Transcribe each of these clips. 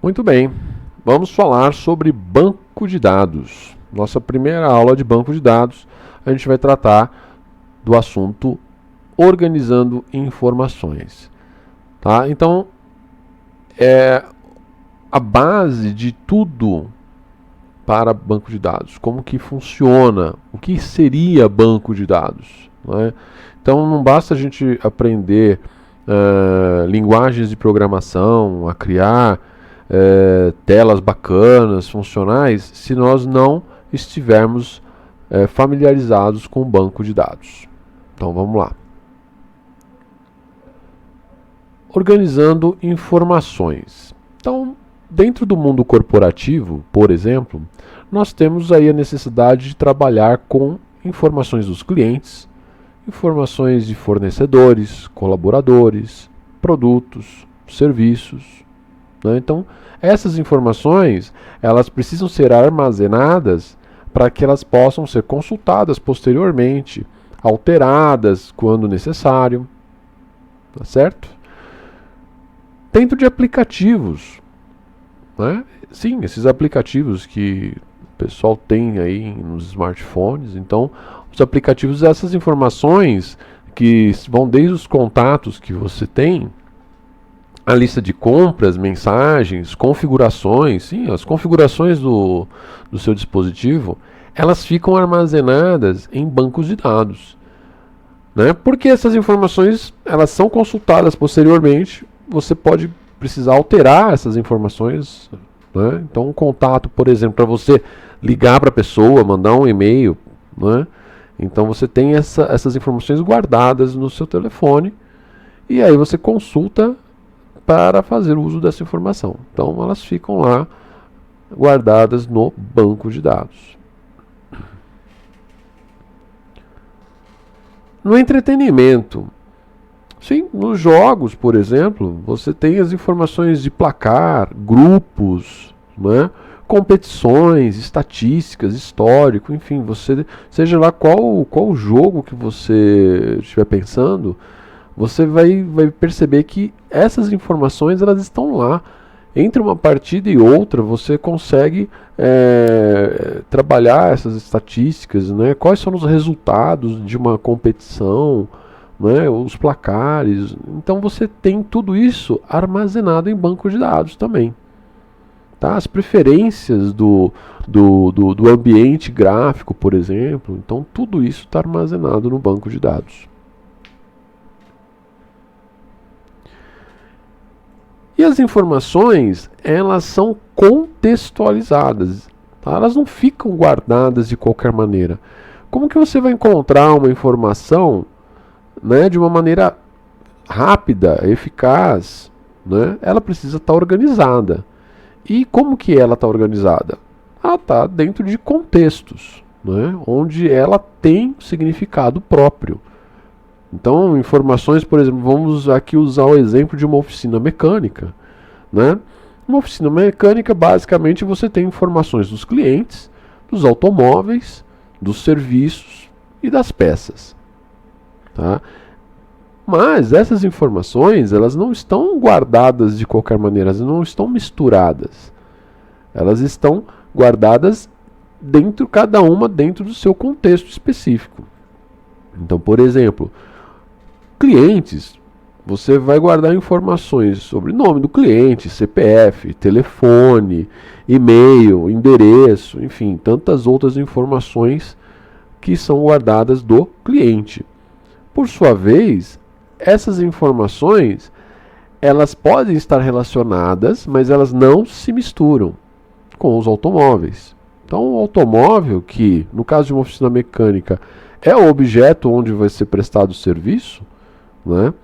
Muito bem, vamos falar sobre banco de dados. Nossa primeira aula de banco de dados, a gente vai tratar do assunto organizando informações. Tá? Então, a base de tudo para banco de dados, como que funciona, o que seria banco de dados. Não é? Então, não basta a gente aprender linguagens de programação, a criar telas bacanas, funcionais, se nós não estivermos familiarizados com o banco de dados. Então vamos lá. Organizando informações. Então, dentro do mundo corporativo, por exemplo, nós temos aí a necessidade de trabalhar com informações dos clientes, informações de fornecedores, colaboradores, produtos, serviços. Né? Então, essas informações, elas precisam ser armazenadas para que elas possam ser consultadas posteriormente, alteradas quando necessário, tá certo? Dentro de aplicativos, né? Sim, esses aplicativos que o pessoal tem aí nos smartphones, então, os aplicativos, essas informações que vão desde os contatos que você tem, a lista de compras, mensagens, configurações, sim, as configurações do seu dispositivo, elas ficam armazenadas em bancos de dados. Né? Porque essas informações elas são consultadas posteriormente, você pode precisar alterar essas informações. Né? Então, um contato, por exemplo, para você ligar para a pessoa, mandar um e-mail, né? Então você tem essas informações guardadas no seu telefone e aí você consulta para fazer uso dessa informação. Então elas ficam lá guardadas no banco de dados. No entretenimento, sim, nos jogos, por exemplo, você tem as informações de placar, grupos, né, competições, estatísticas, histórico, enfim, você, seja lá qual jogo que você estiver pensando, você vai perceber que essas informações elas estão lá. Entre uma partida e outra, você consegue trabalhar essas estatísticas, né? Quais são os resultados de uma competição, né? Os placares. Então você tem tudo isso armazenado em banco de dados também. Tá? As preferências do ambiente gráfico, por exemplo. Então tudo isso está armazenado no banco de dados. E as informações, elas são contextualizadas, tá? Elas não ficam guardadas de qualquer maneira. Como que você vai encontrar uma informação, né, de uma maneira rápida, eficaz, né? Ela precisa estar organizada. E como que ela está organizada? Ela está dentro de contextos, né, onde ela tem significado próprio. Então, informações, por exemplo, vamos aqui usar o exemplo de uma oficina mecânica. Né? Uma oficina mecânica, basicamente, você tem informações dos clientes, dos automóveis, dos serviços e das peças. Tá? Mas essas informações, elas não estão guardadas de qualquer maneira, elas não estão misturadas. Elas estão guardadas cada uma dentro do seu contexto específico. Então, por exemplo, clientes, você vai guardar informações sobre nome do cliente, CPF, telefone, e-mail, endereço, enfim, tantas outras informações que são guardadas do cliente. Por sua vez, essas informações, elas podem estar relacionadas, mas elas não se misturam com os automóveis. Então, o automóvel, que no caso de uma oficina mecânica é o objeto onde vai ser prestado o serviço, né?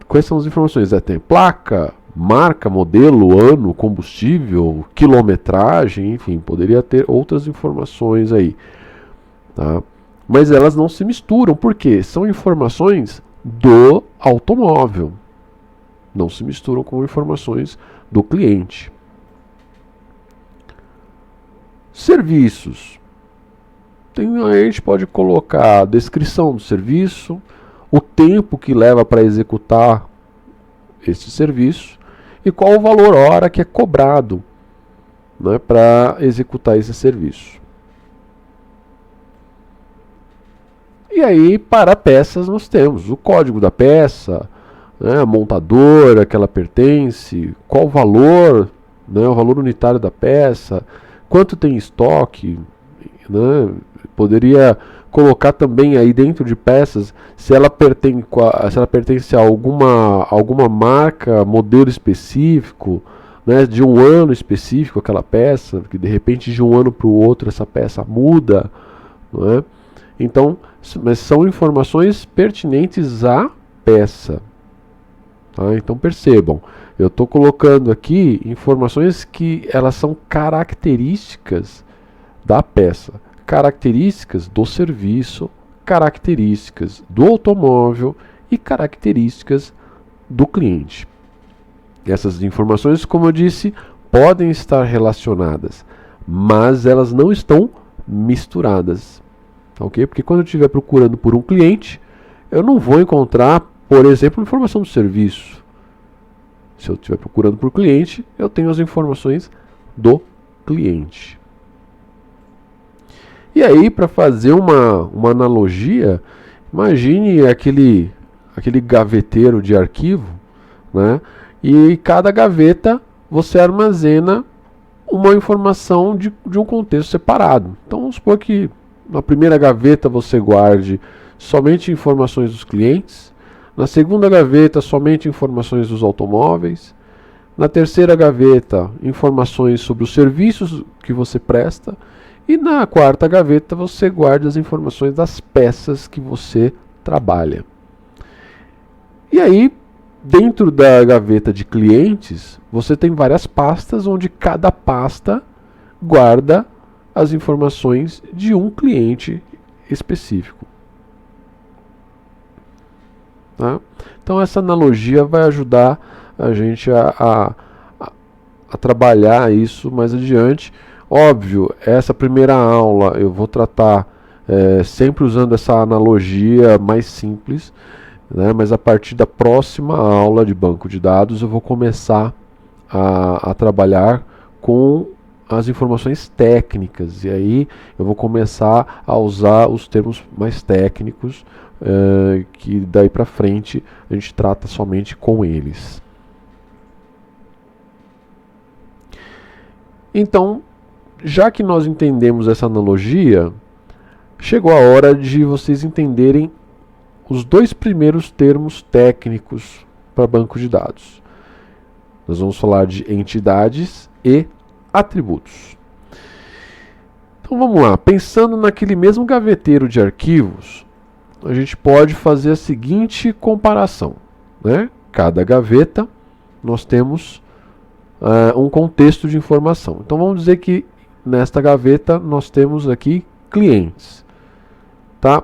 Quais são as informações? Tem placa, marca, modelo, ano, combustível, quilometragem, enfim, poderia ter outras informações aí. Tá? Mas elas não se misturam, porque são informações do automóvel. Não se misturam com informações do cliente. Serviços. A gente pode colocar a descrição do serviço, o tempo que leva para executar esse serviço e qual o valor hora que é cobrado, né, para executar esse serviço. E aí, para peças, nós temos o código da peça, né, a montadora que ela pertence, qual o valor, né, o valor unitário da peça, quanto tem em estoque, né, poderia colocar também aí dentro de peças se ela pertence a alguma marca, modelo específico, né, de um ano específico aquela peça, que de repente de um ano para o outro essa peça muda, não é? Então, mas são informações pertinentes à peça. Tá? Então percebam, eu estou colocando aqui informações que elas são características da peça, características do serviço, características do automóvel e características do cliente. Essas informações, como eu disse, podem estar relacionadas, mas elas não estão misturadas. Okay? Porque quando eu estiver procurando por um cliente, eu não vou encontrar, por exemplo, informação do serviço. Se eu estiver procurando por cliente, eu tenho as informações do cliente. E aí, para fazer uma analogia, imagine aquele gaveteiro de arquivo, né? E cada gaveta você armazena uma informação de um contexto separado. Então vamos supor que na primeira gaveta você guarde somente informações dos clientes, na segunda gaveta somente informações dos automóveis, na terceira gaveta informações sobre os serviços que você presta e na quarta gaveta você guarda as informações das peças que você trabalha. E aí, dentro da gaveta de clientes, você tem várias pastas onde cada pasta guarda as informações de um cliente específico. Tá? Então essa analogia vai ajudar a gente a trabalhar isso mais adiante. Óbvio, essa primeira aula eu vou tratar sempre usando essa analogia mais simples, né? Mas a partir da próxima aula de banco de dados eu vou começar a trabalhar com as informações técnicas, e aí eu vou começar a usar os termos mais técnicos, que daí para frente a gente trata somente com eles. Então, já que nós entendemos essa analogia, chegou a hora de vocês entenderem os dois primeiros termos técnicos para banco de dados. Nós vamos falar de entidades e atributos. Então vamos lá, pensando naquele mesmo gaveteiro de arquivos, a gente pode fazer a seguinte comparação, né? Cada gaveta nós temos um contexto de informação. Então vamos dizer que nesta gaveta nós temos aqui clientes, tá?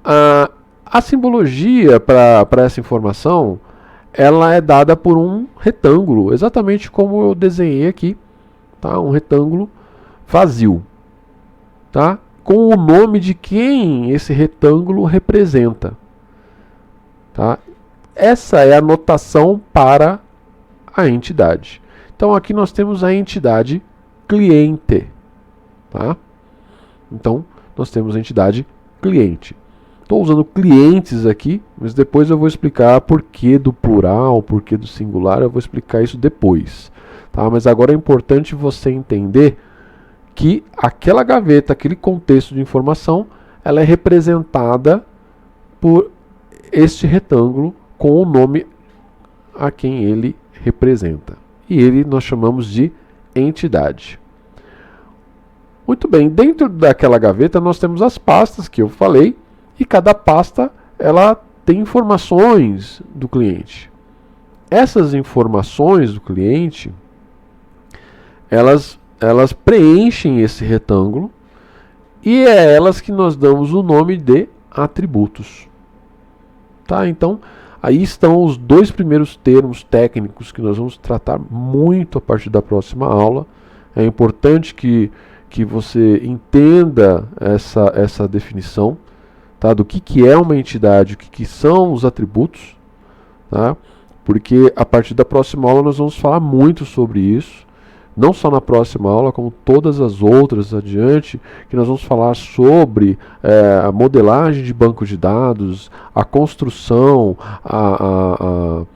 A simbologia para essa informação, ela é dada por um retângulo, exatamente como eu desenhei aqui, tá? Um retângulo vazio, tá? Com o nome de quem esse retângulo representa, tá? Essa é a notação para a entidade. Então aqui nós temos a entidade cliente, tá? Então nós temos a entidade cliente. Estou usando clientes aqui, mas depois eu vou explicar porquê do plural, porquê do singular, eu vou explicar isso depois. Tá? Mas agora é importante você entender que aquela gaveta, aquele contexto de informação, ela é representada por este retângulo com o nome a quem ele representa. E ele nós chamamos de entidade. Muito bem, dentro daquela gaveta nós temos as pastas que eu falei, e cada pasta ela tem informações do cliente. Essas informações do cliente, elas preenchem esse retângulo e é elas que nós damos o nome de atributos. Tá? Então, aí estão os dois primeiros termos técnicos que nós vamos tratar muito a partir da próxima aula. É importante que você entenda essa definição, tá? Do que é uma entidade, o que são os atributos, tá? porque a partir da próxima aula nós vamos falar muito sobre isso, não só na próxima aula, como todas as outras adiante, que nós vamos falar sobre a modelagem de banco de dados, a construção,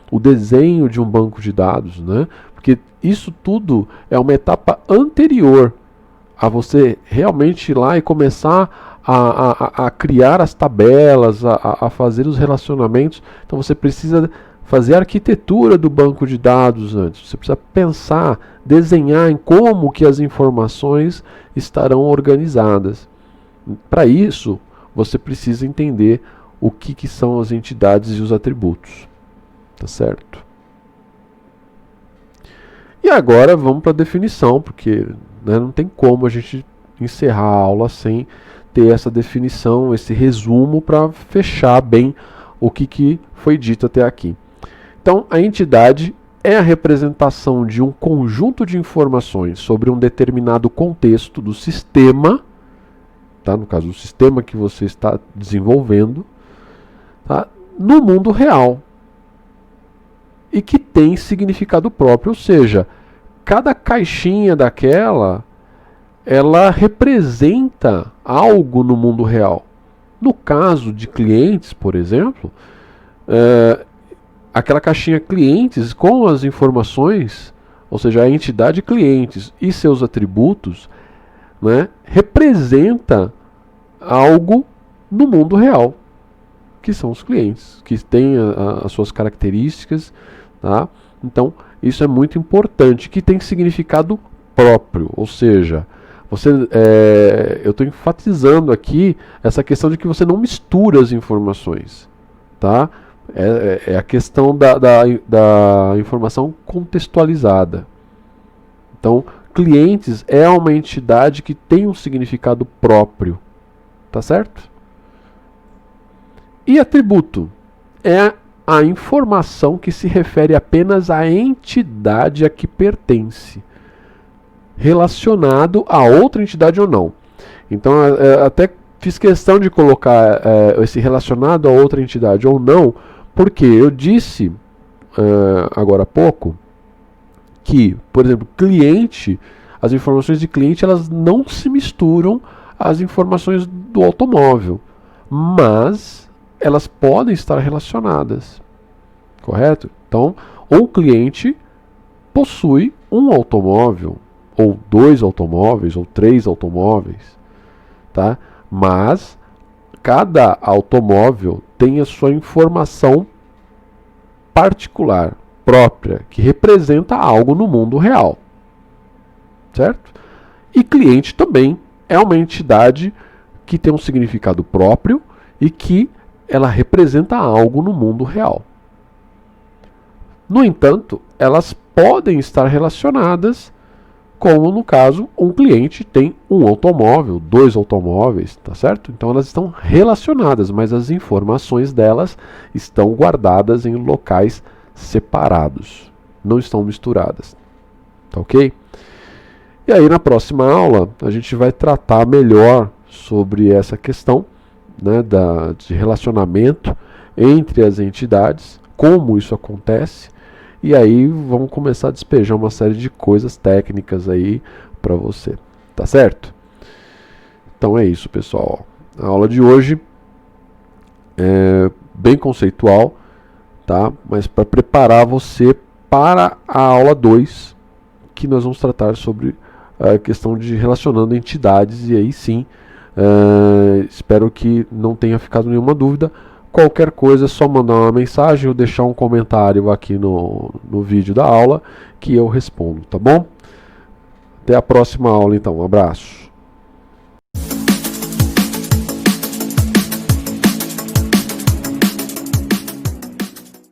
o desenho de um banco de dados, né? Porque isso tudo é uma etapa anterior a você realmente ir lá e começar a criar as tabelas, a fazer os relacionamentos. Então você precisa fazer a arquitetura do banco de dados antes. Você precisa pensar, desenhar em como que as informações estarão organizadas. Para isso, você precisa entender o que são as entidades e os atributos. Tá certo? E agora vamos para a definição, porque não tem como a gente encerrar a aula sem ter essa definição, esse resumo para fechar bem o que foi dito até aqui. Então, a entidade é a representação de um conjunto de informações sobre um determinado contexto do sistema, tá? No caso, do sistema que você está desenvolvendo, tá? No mundo real. E que tem significado próprio, ou seja, cada caixinha daquela, ela representa algo no mundo real. No caso de clientes, por exemplo, aquela caixinha clientes com as informações, ou seja, a entidade clientes e seus atributos, né, representa algo no mundo real, que são os clientes, que têm as suas características, tá? Então, isso é muito importante, que tem significado próprio, ou seja, eu estou enfatizando aqui essa questão de que você não mistura as informações, tá? É a questão da informação contextualizada. Então, clientes é uma entidade que tem um significado próprio, tá certo? E atributo é a informação que se refere apenas à entidade a que pertence, relacionado a outra entidade ou não. Então, até fiz questão de colocar esse relacionado a outra entidade ou não, porque eu disse agora há pouco que, por exemplo, cliente, as informações de cliente elas não se misturam às informações do automóvel, mas elas podem estar relacionadas, correto? Então, um cliente possui um automóvel, ou 2 automóveis, ou 3 automóveis, tá? Mas cada automóvel tem a sua informação particular, própria, que representa algo no mundo real, certo? E cliente também é uma entidade que tem um significado próprio e que ela representa algo no mundo real. No entanto, elas podem estar relacionadas, como no caso, um cliente tem um automóvel, 2 automóveis, tá certo? Então elas estão relacionadas, mas as informações delas estão guardadas em locais separados, não estão misturadas, tá ok? E aí na próxima aula a gente vai tratar melhor sobre essa questão, né, de relacionamento entre as entidades, como isso acontece. E aí vamos começar a despejar uma série de coisas técnicas aí para você, tá certo? Então é isso, pessoal. A aula de hoje é bem conceitual, tá? Mas para preparar você para a aula 2, que nós vamos tratar sobre a questão de relacionando entidades, e aí sim, espero que não tenha ficado nenhuma dúvida. Qualquer coisa é só mandar uma mensagem ou deixar um comentário aqui no vídeo da aula que eu respondo, tá bom? Até a próxima aula então, um abraço.